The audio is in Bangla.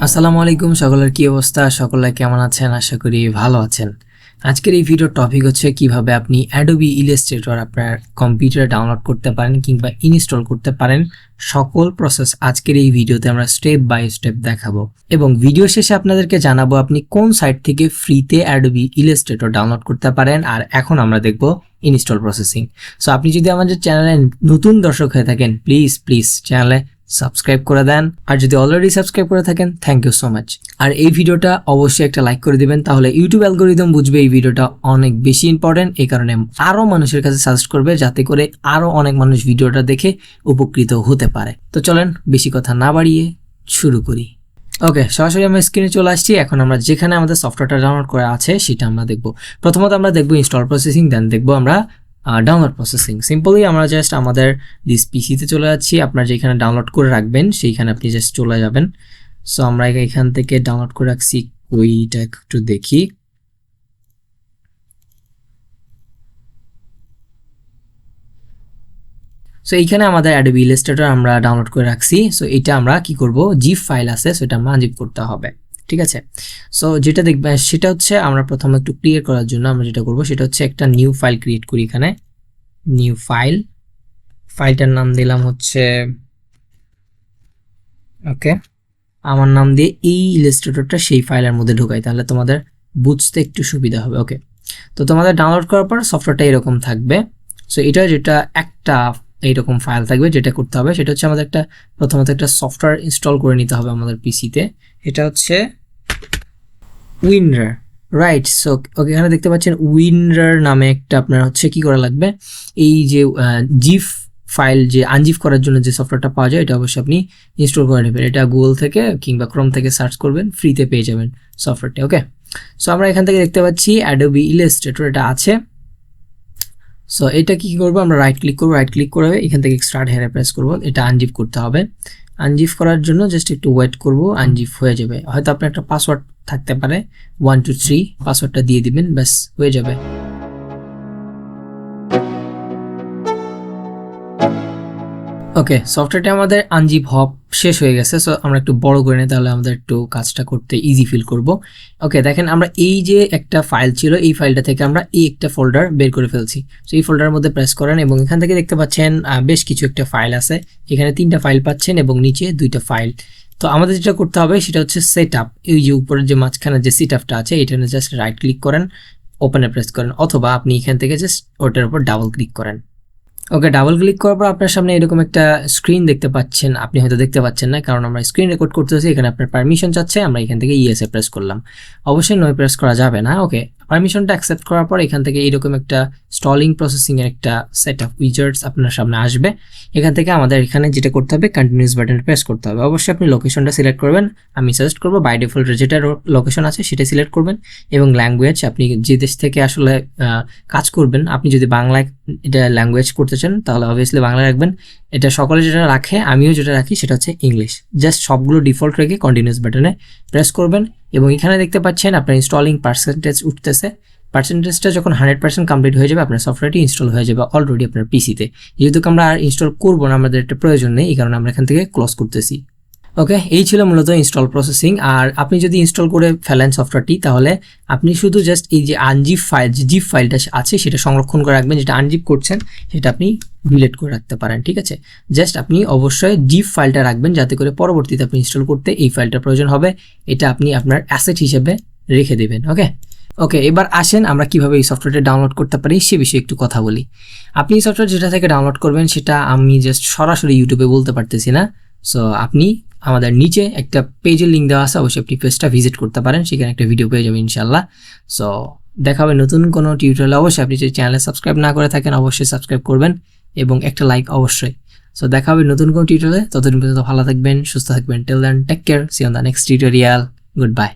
আসসালামু আলাইকুম, সকলের কি অবস্থা? সকলে কেমন আছেন? আশা করি ভালো আছেন। আজকের এই ভিডিওর টপিক হচ্ছে কিভাবে আপনি অ্যাডোবি ইলাস্ট্রেটর আপনার কম্পিউটারে ডাউনলোড করতে পারেন কিংবা ইনস্টল করতে পারেন। সকল প্রসেস আজকের এই ভিডিওতে আমরা স্টেপ বাই স্টেপ দেখাবো এবং ভিডিও শেষে আপনাদেরকে জানাবো আপনি কোন সাইট থেকে ফ্রিতে অ্যাডোবি ইলাস্ট্রেটর ডাউনলোড করতে পারেন। আর এখন আমরা দেখব ইনস্টল প্রসেসিং। সো আপনি যদি আমাদের চ্যানেলে নতুন দর্শক হয়ে থাকেন প্লিজ চ্যানেলে সাবস্ক্রাইব করে দেন, আর যদি অলরেডি সাবস্ক্রাইব করে থাকেন থ্যাংক ইউ সো মাচ। আর এই ভিডিওটা অবশ্যই একটা লাইক করে দিবেন, তাহলে ইউটিউব অ্যালগোরিদম বুঝবে এই ভিডিওটা অনেক বেশি ইম্পর্টেন্ট। এই কারণে আরও মানুষের কাছে সাজেস্ট করবে যাতে করে আরও অনেক মানুষ ভিডিওটা দেখে উপকৃত হতে পারে। তো চলেন বেশি কথা না বাড়িয়ে শুরু করি। ওকে, সরাসরি আমরা স্ক্রিনে চলে আসছি। এখন আমরা যেখানে আমাদের সফটওয়্যারটা ডাউনলোড করা আছে সেটা আমরা দেখব। প্রথমত আমরা দেখব ইনস্টল প্রসেসিং, দেন দেখব আমরা ডাউনলোড প্রসেসিং। সিম্পলি আমরা জাস্ট আমাদের দিস পিসিতে চলে যাচ্ছি। আপনার যেখানে ডাউনলোড করে রাখবেন সেইখানে আপনি জাস্ট চলে যাবেন। সো আমরা এখান থেকে ডাউনলোড করে রাখছি, ওইটা একটু দেখি। সো এইখানে আমাদের অ্যাডোবি ইলাস্ট্রেটর আমরা ডাউনলোড করে রাখছি। সো এটা আমরা কি করব, জিপ ফাইল আছে সেটা আমরা আনজিপ করতে হবে, ঠিক আছে। সো যেটা দেখবেন সেটা হচ্ছে আমরা প্রথমে একটু ক্লিয়ার করার জন্য আমরা যেটা করব সেটা হচ্ছে একটা নিউ ফাইল ক্রিয়েট করি। এখানে নিউ ফাইলটার নাম দিলাম হচ্ছে, ওকে, আমার নাম দিয়ে এই ইলাস্ট্রেটরটা সেই ফাইলের মধ্যে ঢোকাই, তাহলে তোমাদের বুঝতে একটু সুবিধা হবে। ওকে, তো তোমাদের ডাউনলোড করার পর সফটওয়্যারটা এরকম থাকবে। সো এটা যেটা একটা এইরকম ফাইল থাকবে, যেটা করতে হবে সেটা হচ্ছে আমাদের প্রথমত একটা সফটওয়্যার ইনস্টল করে নিতে হবে আমাদের পিসিতে। এটা হচ্ছে উইনরার, রাইট। সো ওকে, এখানে দেখতে পাচ্ছেন উইনরার নামে একটা আপনার হচ্ছে কি করা লাগবে, এই যে জিপ ফাইল যে আনজিপ করার জন্য যে সফটওয়্যারটা পাওয়া যায় এটা অবশ্যই আপনি ইনস্টল করে নেবেন। এটা গুগল থেকে কিংবা ক্রোম থেকে সার্চ করবেন, ফ্রিতে পেয়ে যাবেন সফটওয়্যারটি। ওকে, সো আমরা এখান থেকে দেখতে পাচ্ছি অ্যাডোবি ইলাস্ট্রেটর এটা আছে। সো এটা কি করবো, আমরা রাইট ক্লিক করবো, রাইট ক্লিক করে এখান থেকে স্টার্ট হেয়ারে প্রেস করবো। এটা আনজিপ করতে হবে। আনজিপ করার জন্য জাস্ট একটু ওয়েট করবো, আনজিপ হয়ে যাবে। হয়তো আপনার একটা পাসওয়ার্ড থাকতে পারে 1 2 3, পাসওয়ার্ডটা দিয়ে দিবেন, ব্যাস হয়ে যাবে। ওকে, সফটওয়্যারটা আমাদের আনজিপ হওয়া শেষ হয়ে গেছে। সো আমরা একটু বড় করে নিই, তাহলে আমাদের একটু কাজটা করতে ইজি ফিল করব। ওকে, দেখেন আমরা এই যে একটা ফাইল ছিল এই ফাইলটা থেকে আমরা এই একটা ফোল্ডার বের করে ফেলছি। সো এই ফোল্ডারের মধ্যে প্রেস করেন এবং এখান থেকে দেখতে পাচ্ছেন বেশ কিছু একটা ফাইল আছে। এখানে 3টা ফাইল পাচ্ছেন এবং নিচে 2টা ফাইল। তো আমাদের যেটা করতে হবে সেটা হচ্ছে সেট আপ। এই যে উপরের যে মাঝখানে যে সেট আপটা আছে এটাতে জাস্ট রাইট ক্লিক করেন, ওপেনে প্রেস করেন, অথবা আপনি এখান থেকে জাস্ট ওটার উপর ডাবল ক্লিক করেন। ওকে, ডাবল ক্লিক করার পর আপনার সামনে এরকম একটা স্ক্রিন দেখতে পাচ্ছেন। আপনি হয়তো দেখতে পাচ্ছেন না কারণ আমরা স্ক্রিন রেকর্ড করতেছি। এখানে আপনার পারমিশন চাচ্ছে, আমরা এখান থেকে ইয়েসে প্রেস করলাম। অবশ্যই নো প্রেস করা যাবে না। ওকে, পারমিশনটা অ্যাকসেপ্ট করার পর এখান থেকে এরকম একটা স্টলিং প্রসেসিংয়ের একটা সেট অফ উইজার্ডস আপনার সামনে আসবে। এখান থেকে আমাদের এখানে যেটা করতে হবে কন্টিনিউস বাটনে প্রেস করতে হবে। অবশ্যই আপনি লোকেশনটা সিলেক্ট করবেন। আমি সাজেস্ট করবো বাই ডিফল্ট যেটা লোকেশন আছে সেটা সিলেক্ট করবেন, এবং ল্যাঙ্গুয়েজ আপনি যে দেশ থেকে আসলে কাজ করবেন, আপনি যদি বাংলায় এটা ল্যাঙ্গুয়েজ করতে চান তাহলে অবভিয়াসলি বাংলা রাখবেন। এটা সকলে যেটা রাখে, আমিও যেটা রাখি সেটা হচ্ছে ইংলিশ। জাস্ট সবগুলো ডিফল্ট রেখে কন্টিনিউস বাটনে প্রেস করবেন এবং এখানে দেখতে পাচ্ছেন আপনার ইনস্টলিং পার্সেন্টেজ উঠতেছে। পার্সেন্টেজটা যখন 100% কমপ্লিট হয়ে যাবে আপনার সফটওয়্যারটি ইনস্টল হয়ে যাবে অলরেডি আপনার পিসিতে। যেহেতু আমরা আর ইনস্টল করবো না, আমাদের একটা প্রয়োজন নেই, এই কারণে আমরা এখান থেকে ক্লোজ করতেছি। ওকে, এই ছিল মূলত ইনস্টল প্রসেসিং। আর আপনি যদি ইনস্টল করে ফেলেন সফটওয়্যারটি তাহলে আপনি শুধু জাস্ট এই যে আনজিপ ফাইল, যে জিপ ফাইলটা আছে সেটা সংরক্ষণ করে রাখবেন। যেটা আনজিপ করছেন সেটা আপনি ডিলিট করে রাখতে পারেন, ঠিক আছে। জাস্ট আপনি অবশ্যই জিপ ফাইলটা রাখবেন যাতে করে পরবর্তীতে আপনি ইনস্টল করতে এই ফাইলটার প্রয়োজন হবে। এটা আপনি আপনার অ্যাসেট হিসেবে রেখে দেবেন। ওকে, এবার আসেন আমরা কিভাবে এই সফটওয়্যারটা ডাউনলোড করতে পারি সে বিষয়ে একটু কথা বলি। আপনি এই সফটওয়্যার যেটা থেকে ডাউনলোড করবেন সেটা আমি জাস্ট সরাসরি ইউটিউবে বলতে পারতেছি না। সো আপনি আমাদের নিচে একটা পেজের লিঙ্ক দেওয়া আছে, অবশ্যই আপনি পেজটা ভিজিট করতে পারেন, সেখানে একটা ভিডিও পেয়ে যাবেন ইনশাল্লাহ। সো দেখা হবে নতুন কোনো টিউটোরিয়ালে। অবশ্যই আপনি যদি চ্যানেলে সাবস্ক্রাইব না করে থাকেন অবশ্যই সাবস্ক্রাইব করবেন এবং একটা লাইক অবশ্যই। সো দেখা হবে নতুন কোনো টিউটোরিয়ালে, ততদিন পর্যন্ত ভালো থাকবেন, সুস্থ থাকবেন। Till then take care, see on the next tutorial, good by.